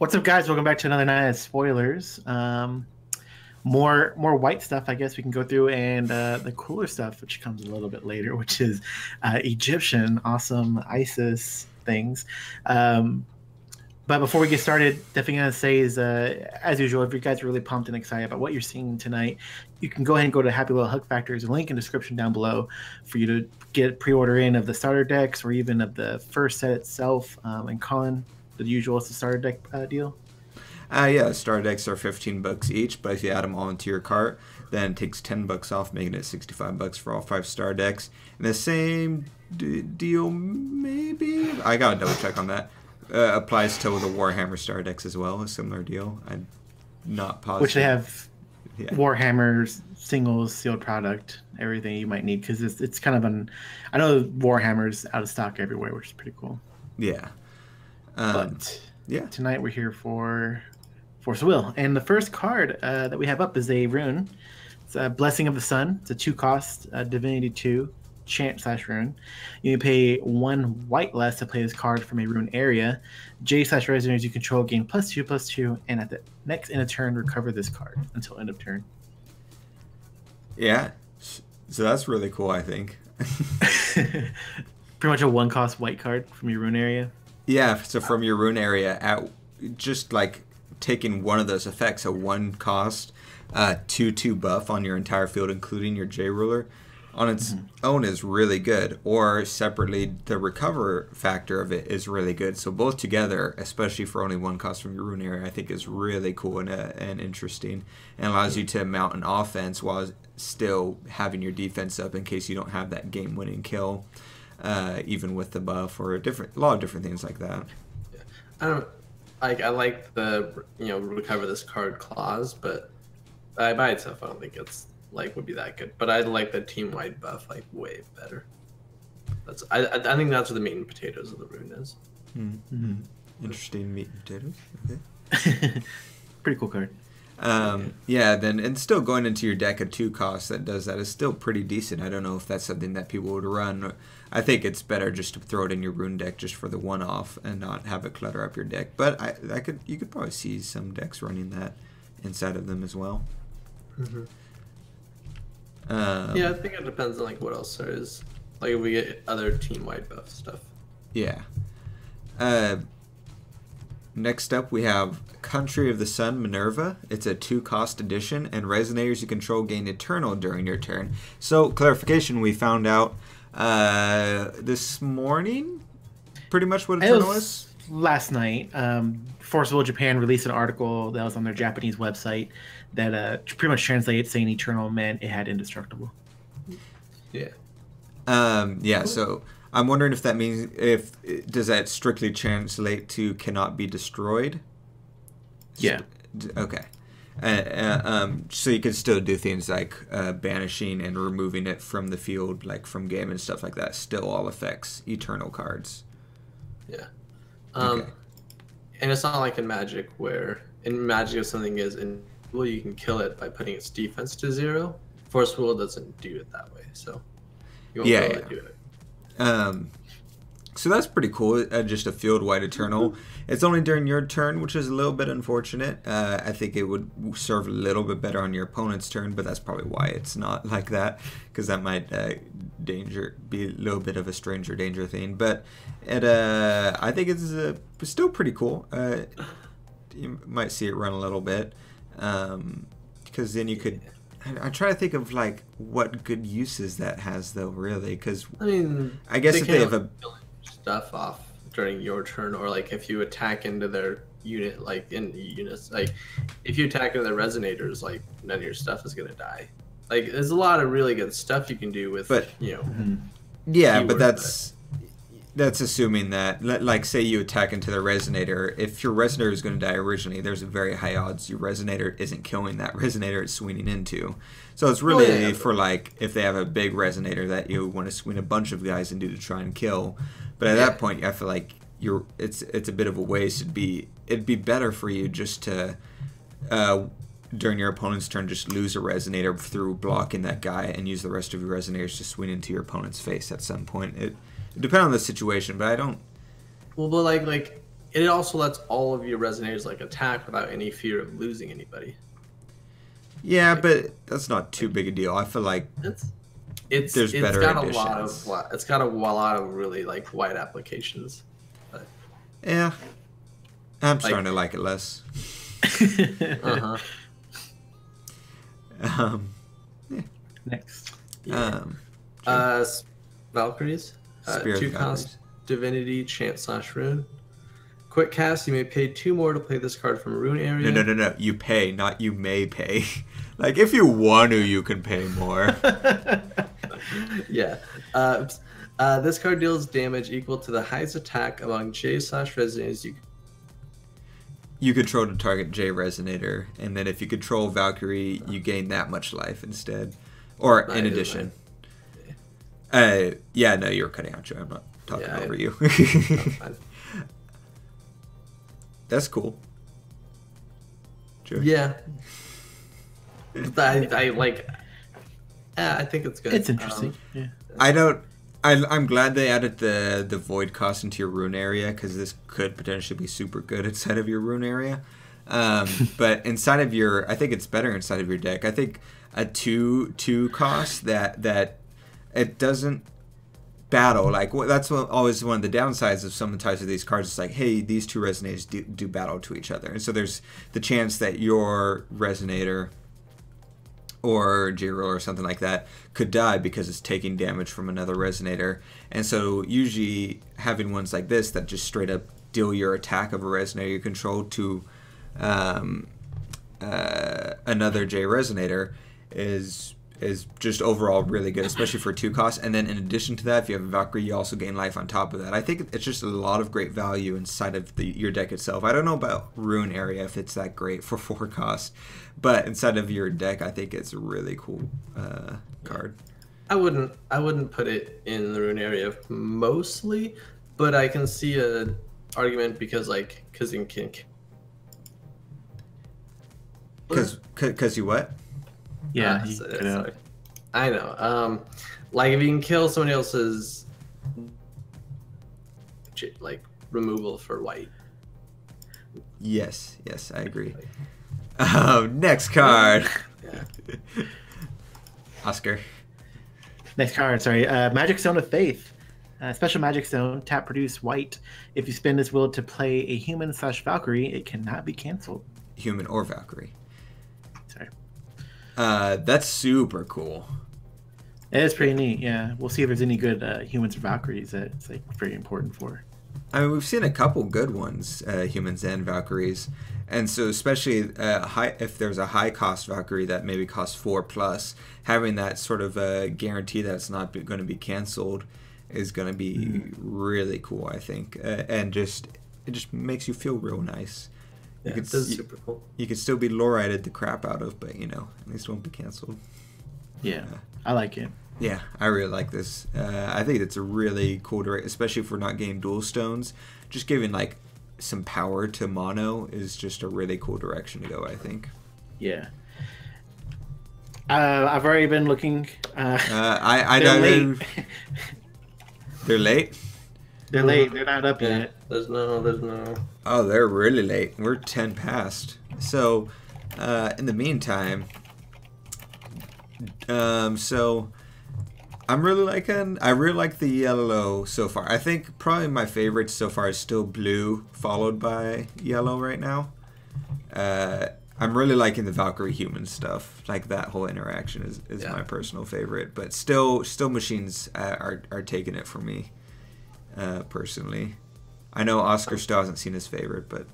What's up, guys? Welcome back to another night of spoilers. More white stuff, I guess we can go through, and the cooler stuff, which comes a little bit later, which is Egyptian awesome ISIS things. But before we get started, definitely gonna say is, as usual, if you guys are really pumped and excited about what you're seeing tonight, you can go ahead and go to Happy Little Hug Factor. There's a link in the description down below for you to get pre-order in of the starter decks or even of the first set itself. And Colin, the usual, it's the starter deck deal. Yeah, starter decks are $15 each, but if you add them all into your cart, then it takes $10 off, making it $65 for all 5 star decks. And the same deal, maybe? I gotta double check on that. Applies to the Warhammer star decks as well, a similar deal. I'm not positive. Which they have Warhammer's singles, sealed product, everything you might need, because it's kind of an... I know Warhammer's out of stock everywhere, which is pretty cool. Yeah. But yeah, tonight we're here for Force of Will. And the first card that we have up is a rune. It's a Blessing of the Sun. It's a 2-cost Divinity 2 chant/rune. You can pay 1 white less to play this card from a rune area. J/resonators you control gain +2/+2, and at the next end of turn, recover this card until end of turn. Yeah, so that's really cool, I think. Pretty much a 1-cost white card from your rune area. Yeah, so from your rune area, at just like taking one of those effects, a 1-cost 2/2 buff on your entire field, including your J ruler, on its own is really good. Or separately, the recover factor of it is really good. So both together, especially for only 1 cost from your rune area, I think is really cool and interesting, and allows you to mount an offense while still having your defense up in case you don't have that game-winning kill, even with the buff, or a lot of different things like that. Yeah. I like the recover this card clause, but by itself I don't think it's would be that good. But I like the team wide buff way better. I think that's what the meat and potatoes of the rune is. Interesting meat and potatoes. Okay. Pretty cool card. Yeah, then, and still going into your deck, a 2 cost that does that is still pretty decent. I don't know if that's something that people would run. I think it's better just to throw it in your rune deck just for the one-off and not have it clutter up your deck. But you could probably see some decks running that inside of them as well. Yeah, I think it depends on what else there is. If we get other team-wide buff stuff. Yeah. Next up, we have Country of the Sun Minerva. It's a 2-cost edition, and resonators you control gain Eternal during your turn. So, clarification, we found out this morning pretty much what Eternal is? Last night. Force of Will Japan released an article that was on their Japanese website that pretty much translates saying Eternal meant it had indestructible. Yeah. Yeah, so I'm wondering if that means, does that strictly translate to cannot be destroyed? Yeah. Okay. So you can still do things like banishing and removing it from the field, like from game and stuff like that. Still all affects Eternal cards. Yeah. Okay. And it's not like in Magic, where in Magic if something is invisible, you can kill it by putting its defense to 0. Force Will doesn't do it that way, so you won't be able to do it. So that's pretty cool. Just a field-wide Eternal. It's only during your turn, which is a little bit unfortunate. I think it would serve a little bit better on your opponent's turn, but that's probably why it's not like that, because that might be a little bit of a stranger danger thing. But I think it's still pretty cool. You might see it run a little bit, because then you could... I'm trying to think of what good uses that has, though, really, because I guess if they have a stuff off during your turn, or if you attack into their unit, if you attack into their resonators, none of your stuff is gonna die. There's a lot of really good stuff you can do with, yeah, but that's assuming that, say you attack into the resonator. If your resonator is going to die originally, there's a very high odds your resonator isn't killing that resonator it's swinging into. So it's really for if they have a big resonator that you want to swing a bunch of guys into to try and kill. But at that point, I feel like it's a bit of a waste. It'd be better for you just to during your opponent's turn just lose a resonator through blocking that guy and use the rest of your resonators to swing into your opponent's face at some point. It depends on the situation, but I don't... Well, but it also lets all of your resonators like attack without any fear of losing anybody. Yeah, like, but that's not too big a deal. I feel like it's better got additions. It's got a lot of really like wide applications. But, yeah, I'm starting to like it less. uh-huh. Yeah. Next. Valkyries. Spirit 2 cost divinity, chant / rune. Quick cast, you may pay 2 more to play this card from a rune area. No. You pay, not you may pay. Like, if you want to, you can pay more. Yeah. This card deals damage equal to the highest attack among J / resonators you control the target J resonator, and then if you control Valkyrie, you gain that much life instead. Or in addition. Yeah, no, you're cutting out, Joe. I'm not talking over you. That's cool. Joe? Yeah. I like. I think it's good. It's interesting. Yeah. I'm glad they added the void cost into your rune area, because this could potentially be super good inside of your rune area. But inside of your, I think it's better inside of your deck. I think a 2 cost that it doesn't battle. Like, that's always one of the downsides of some types of these cards. It's like, hey, these 2 resonators do battle to each other, and so there's the chance that your resonator or J-Roll or something like that could die because it's taking damage from another resonator. And so usually having ones like this that just straight up deal your attack of a resonator you control to another J resonator is just overall really good, especially for 2 costs. And then in addition to that, if you have a Valkyrie, you also gain life on top of that. I think it's just a lot of great value inside of your deck itself. I don't know about Rune area if it's that great for 4 costs, but inside of your deck, I think it's a really cool card. I wouldn't put it in the Rune area mostly, but I can see a argument because you can. Because you what? Yeah, sorry. I know. Like if you can kill somebody else's like removal for white. Yes, I agree. Next card. Yeah. Oscar. Next card, sorry. Magic Stone of Faith. Special Magic Stone, tap produce white. If you spend this will to play a human / Valkyrie, it cannot be canceled. Human or Valkyrie. Sorry. That's super cool. It is pretty neat, yeah. We'll see if there's any good humans or Valkyries that it's like very important for. I mean, we've seen a couple good ones, humans and Valkyries. And so especially if there's a high cost Valkyrie that maybe costs 4+, having that sort of guarantee that it's not going to be canceled is going to be really cool, I think. And it just makes you feel real nice. Yeah, it's super cool. You could still be lore-rated the crap out of, but at least it won't be canceled. Yeah, I like it. Yeah, I really like this. I think it's a really cool direction, especially if we're not getting dual stones. Just giving like some power to mono is just a really cool direction to go, I think. Yeah. I've already been looking. I they're know. late. They're late? They're late. They're not up yet. There's no. Oh, they're really late. We're 10 past. So, in the meantime, so I really like the yellow so far. I think probably my favorite so far is still blue, followed by yellow right now. I'm really liking the Valkyrie human stuff. Like that whole interaction is my personal favorite. But still machines are taking it for me, personally. I know Oscar still hasn't seen his favorite, but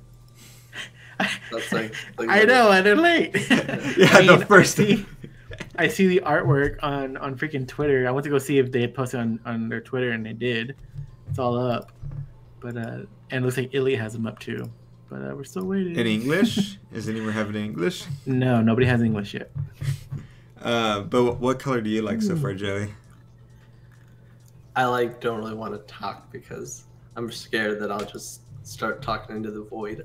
that's like I know, and they're late. Yeah, the first. I see the artwork on freaking Twitter. I went to go see if they had posted on their Twitter, and they did. It's all up, but and it looks like Illy has them up too. But we're still waiting. In English? Is anyone having English? No, nobody has English yet. But what color do you like so far, Joey? I don't really want to talk because I'm scared that I'll just start talking into the void.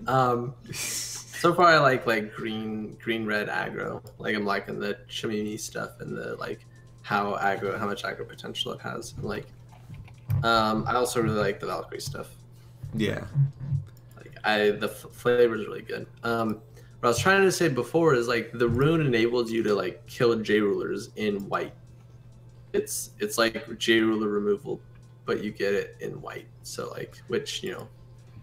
So far I like green red aggro. Like I'm liking the Shimimi stuff and the how much aggro potential it has. And I also really like the Valkyrie stuff. Yeah. The flavor is really good. What I was trying to say before is like the rune enables you to like kill J rulers in white. It's like J ruler removal, but you get it in white. So like, which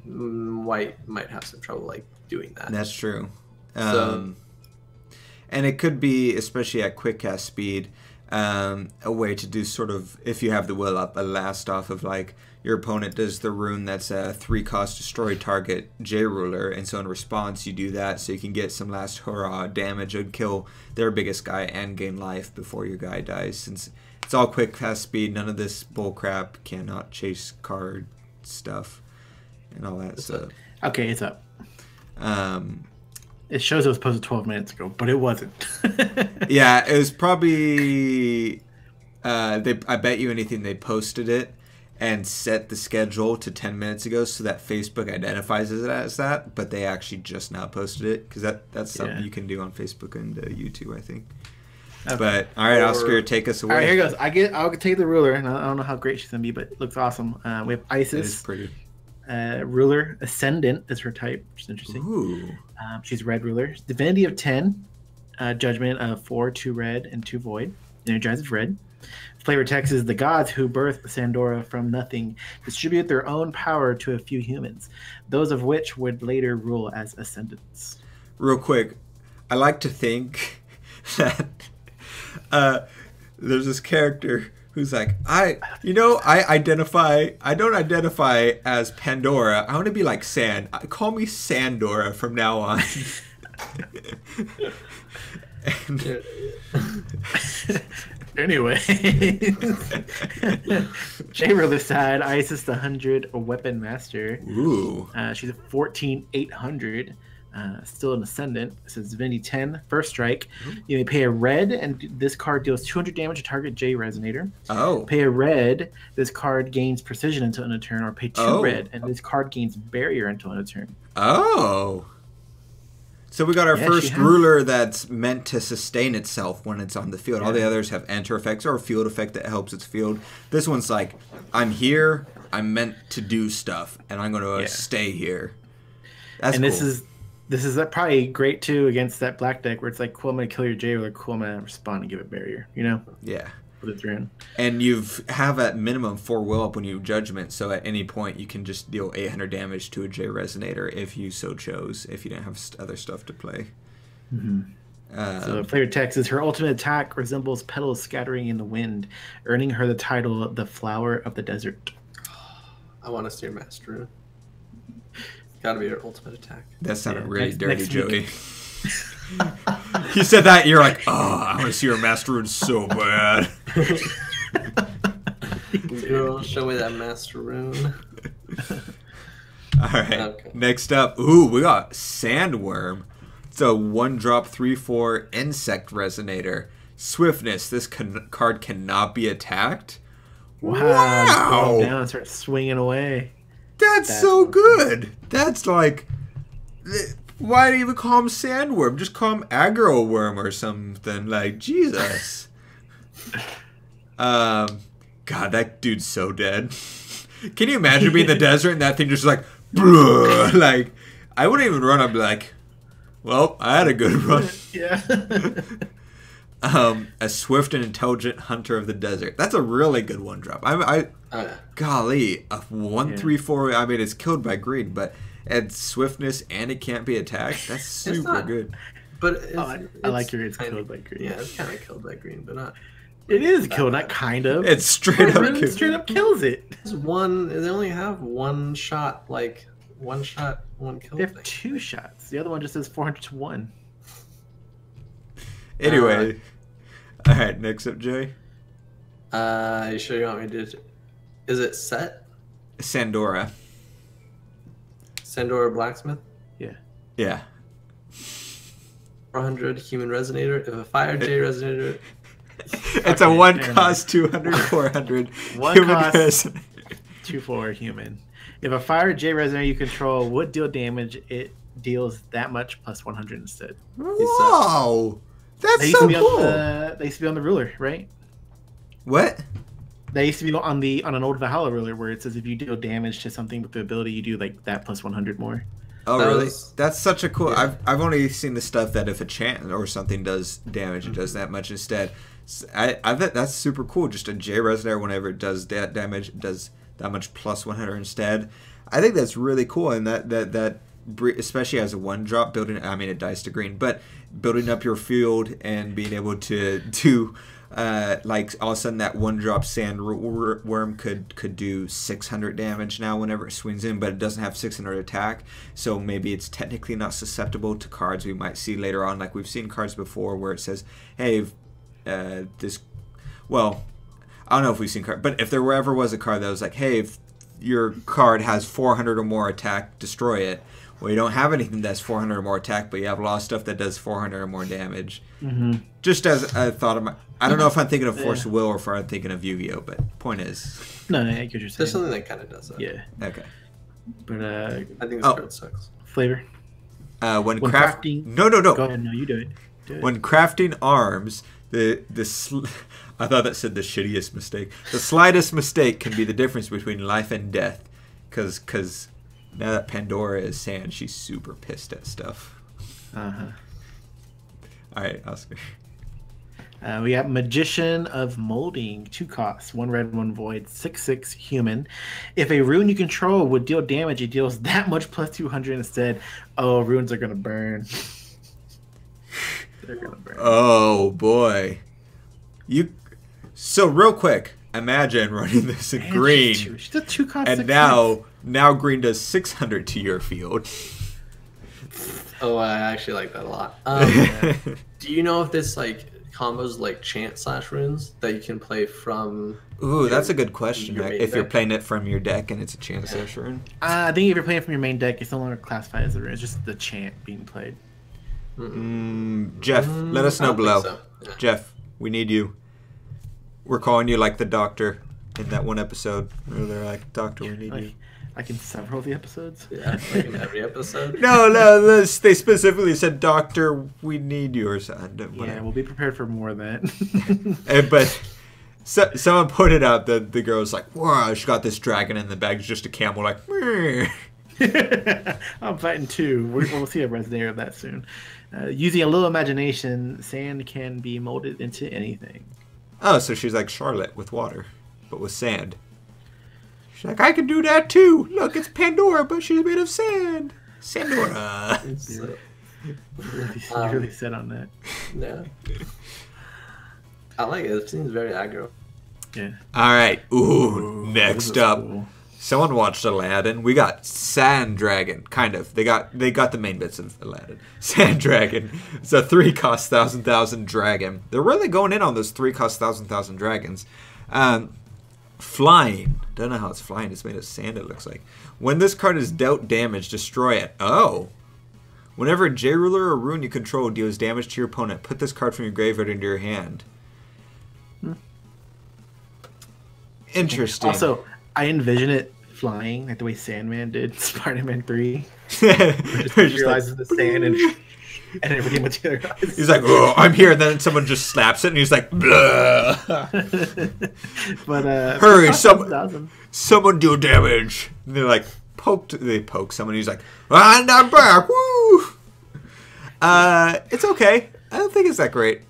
white might have some trouble like doing that. That's true. So, and it could be, especially at quick cast speed, a way to do sort of, if you have the will up, a last off of like your opponent does the rune that's a 3-cost destroy target J ruler, and so in response you do that so you can get some last hurrah damage and kill their biggest guy and gain life before your guy dies. Since it's all quick cast speed, none of this bull crap, cannot chase card stuff and all that stuff. Okay, it's up. It shows it was posted 12 minutes ago, but it wasn't. Yeah, it was probably I bet you anything they posted it and set the schedule to 10 minutes ago so that Facebook identifies it as that, but they actually just now posted it because that's something you can do on Facebook and YouTube, I think. Okay. But all right, Oscar, take us away. All right, here goes. I'll take the ruler, and I don't know how great she's gonna be, but it looks awesome. We have Isis. It is pretty. Ruler Ascendant is her type, which is interesting. Ooh. She's red ruler. Divinity of 10, Judgment of 4, 2 red, and 2 void. Energizes red. Flavor text is the gods who birthed Pandora from nothing distribute their own power to a few humans, those of which would later rule as ascendants. Real quick, I like to think that there's this character who's like, I don't identify as Pandora. I want to be like Sand. Call me Sandora from now on. Anyway, Chamber the side, Isis the 100 weapon master. Ooh. She's a 14,800. Still an ascendant. It says Divinity 10, first strike. You may pay a red, and this card deals 200 damage to target J resonator. Oh. Pay a red, this card gains precision until end of turn, or pay 2 red, and this card gains barrier until end of turn. Oh. So we got our first ruler that's meant to sustain itself when it's on the field. Yeah. All the others have enter effects or a field effect that helps its field. This one's like, I'm here, I'm meant to do stuff, and I'm going to stay here. That's cool. This is probably great too against that black deck where it's like, cool, I'm going to kill your J, or cool, I'm going to respond and give it barrier, you know? Yeah. Put it through. And you have at minimum 4 will up when you judgment, so at any point you can just deal 800 damage to a J resonator if you so chose, if you didn't have other stuff to play. So the player text is her ultimate attack resembles petals scattering in the wind, earning her the title the Flower of the Desert. I want to steer Master Rune. Gotta be her ultimate attack. That sounded really dirty, Joey. You said that, you're like, oh, I want to see her Master Rune so bad. Girl, show me that Master Rune. All right, okay. Next up, we got Sandworm. It's a 1-drop 3/4 insect resonator. Swiftness. This card cannot be attacked. Wow! Down and start swinging away. That's so good. That's like, why do you even call him Sandworm? Just call him Aggro Worm or something. Like, Jesus. God, that dude's so dead. Can you imagine being in the desert and that thing just like, bruh, like, I wouldn't even run. I'd be like, well, I had a good run. Yeah. A swift and intelligent hunter of the desert. That's a really good 1-drop. Golly, a 1/3/4. I mean, it's killed by green, but it's swiftness and it can't be attacked. That's super good. But I like your it's killed by green. Yeah, it's kind of killed by green, but not. It is killed, not kind of. It's straight up kills it. It's one. They only have one shot, like one shot, one kill. They have 2 shots. The other one just says 400 to 1. Anyway, all right. Next up, Jay. You sure you want me to? Is it set? Sandora. Sandora Blacksmith. Yeah. Yeah. 400 human resonator. If a fire J resonator. It's a 1-cost 200 400 1 human cost 2/4 human. If a fire J resonator you control would deal damage, it deals that much plus 100 instead. Whoa, that's so cool. They used to be on the ruler, right? What? They used to be on an old Valhalla ruler where it says if you deal damage to something with the ability, you do like that plus 100 more. Oh, That really? was- That's such a cool. Yeah. I've only seen the stuff that if a chant or something does damage, it does that much instead. I bet that's super cool. Just a J Resonator, whenever it does that damage, it does that much plus 100 instead. I think that's really cool, and that especially as a one drop building. I mean, it dies to green, but building up your field and being able to do. Like all of a sudden that one drop sand worm could do 600 damage now whenever it swings in, but it doesn't have 600 attack, so maybe it's technically not susceptible to cards we might see later on. Like we've seen cards before where it says, hey, this, well, I don't know if we've seen card, but if there ever was a card that was like, hey, if your card has 400 or more attack, destroy it. Well, you don't have anything that's 400 or more attack, but you have a lot of stuff that does 400 or more damage. Mm-hmm. Just as a thought of my, I don't know if I'm thinking of Force of Will or if I'm thinking of Yu-Gi-Oh, but point is. No, I get what you're saying. There's something that kind of does that. Yeah. Okay. But I think this card sucks. flavor. When crafting. No. Go ahead. No, you do it. When crafting arms, I thought that said the shittiest mistake. The slightest mistake can be the difference between life and death. Because now that Pandora is sand, she's super pissed at stuff. Uh-huh. All right, Oscar. We got Magician of Molding, 2 costs, 1 red, 1 void, 6/6 human. If a rune you control would deal damage, it deals that much plus 200 instead. Oh, runes are gonna burn. They're gonna burn. Oh boy. So real quick, imagine running this in green, She's a 2 cost. and 6/6. now green does 600 to your field. Oh, I actually like that a lot. Do you know if this like combos like chant / runes that you can play from? Ooh, that's a good question. your main If you're deck? playing it from your deck and it's a chance rune. I think if you're playing from your main deck, it's no longer classified as a rune. It's just the chant being played. Jeff, let us I know don't below. think so. Yeah. Jeff, we need you. We're calling you like the doctor in that one episode where they're like, "Doctor, we need you." Like in several of the episodes. Yeah, like in every episode. No, they specifically said, "Doctor, we need you," or something. Yeah, we'll be prepared for more of that. But someone pointed out that the girl's like, "Wow, she got this dragon in the bag. It's just a camel." Like, meh. I'm fighting 2. We'll see a resonator of that soon. Using a little imagination, sand can be molded into anything. Oh, so she's like Charlotte with water, but with sand. She's like, I can do that too. Look, it's Pandora, but she's made of sand. Sandora. So, Really set on that. yeah. I like it. It seems very aggro. Yeah. All right. Ooh, This next is up. cool. Someone watched Aladdin. We got Sand Dragon, kind of. They got the main bits of Aladdin. Sand Dragon. It's a 3-cost 1,000 dragon. They're really going in on those 3-cost 1,000 dragons. Flying. Don't know how it's flying. It's made of sand, it looks like. When this card is dealt damage, destroy it. Oh. Whenever a J-Ruler or rune you control deals damage to your opponent, put this card from your graveyard into your hand. Interesting. Also, I envision it flying like the way Sandman did Spider-Man 3. Just Realizes the sand and everything materializes. He's like, oh, I'm here. And then someone just slaps it, and he's like, blah. But Hurry, 1,000. someone do damage. And they're like, they poke someone. He's like, and I'm back. Woo! It's okay. I don't think it's that great.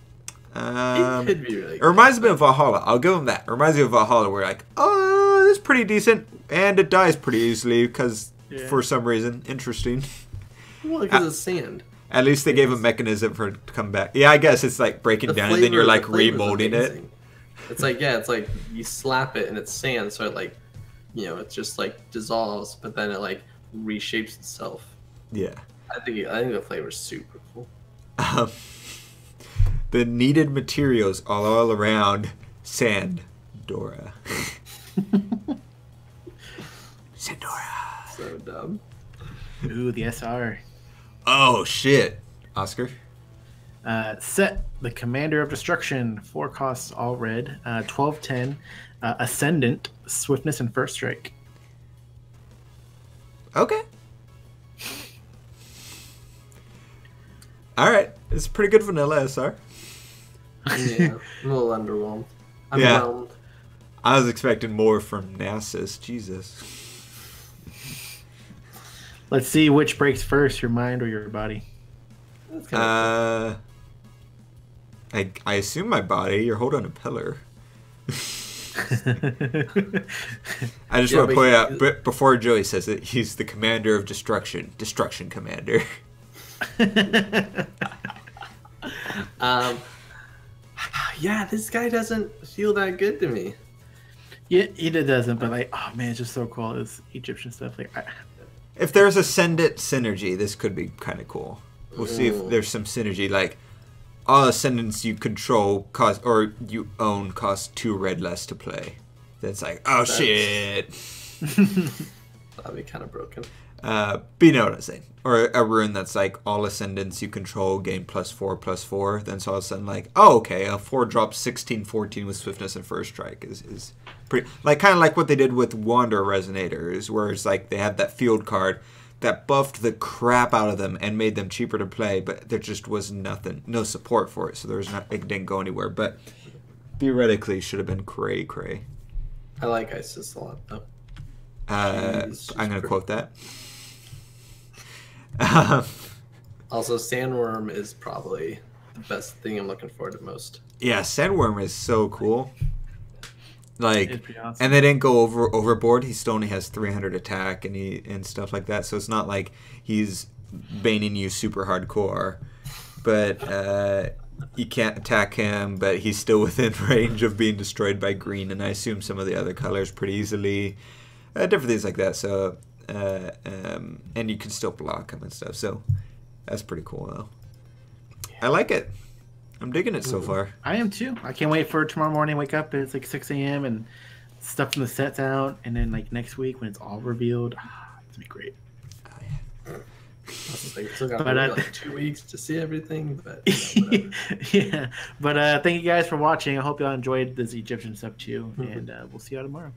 It could be really It reminds me of Valhalla. I'll give him that. It reminds me of Valhalla, where like, oh, this is pretty decent, and it dies pretty easily because for some reason, interesting. Well, because it's sand. At least they gave a mechanism for it to come back. Yeah, I guess it's like breaking The down, and then you're like the flavor's remolding it. amazing. It's like, yeah, it's like you slap it and it's sand, so it like, you know, it just like dissolves, but then it like reshapes itself. Yeah. I think the flavor's super cool. The needed materials all around Sandora. Sandora. So dumb. Ooh, the SR. Oh shit, Oscar. Set the Commander of Destruction, 4 costs, all red, 12/10, Ascendant, Swiftness, and First Strike. Okay. All right, it's pretty good vanilla SR. Yeah, I'm a little underwhelmed. I'm Yeah. whelmed. I was expecting more from Nasus. Jesus. Let's see which breaks first, your mind or your body. That's kind I assume my body. You're holding a pillar. I just want to point out, before Joey says it, he's the commander of destruction. Destruction commander. Yeah, this guy doesn't feel that good to me. Yeah, he doesn't, but like, oh man, it's just so cool. This Egyptian stuff. Like, if there's a Send It synergy, this could be kind of cool. We'll see if there's some synergy. Like, all ascendants you control cost or you own cost 2 red less to play. That's like, shit. That'd be kind of broken. But you know what I'm saying. Or a rune that's like all ascendants you control gain +4/+4. Then so all of a sudden like, oh okay, a 4-drop 16/14 with swiftness and first strike is pretty like kind of like what they did with Wander Resonators, where it's like they had that field card that buffed the crap out of them and made them cheaper to play, but there just was no support for it, so it didn't go anywhere. But theoretically, should have been cray. I like Isis a lot though. I'm gonna quote that. Also, Sandworm is probably the best thing I'm looking forward to most. Yeah, Sandworm is so cool. Like, awesome. and they didn't go overboard. He still only has 300 attack and stuff like that. So it's not like he's baning you super hardcore, but you can't attack him. But he's still within range of being destroyed by green, and I assume some of the other colors pretty easily. Different things like that. So. And you can still block him and stuff, so that's pretty cool though. I like it. I'm digging it so far. I am too. I can't wait for tomorrow morning. Wake up, it's like 6 a.m. and stuff from the set's out, and then like next week when it's all revealed, it's gonna be great. Oh, yeah. We still got like 2 weeks to see everything, but yeah. But thank you guys for watching. I hope y'all enjoyed this Egyptian stuff too, and we'll see y'all tomorrow.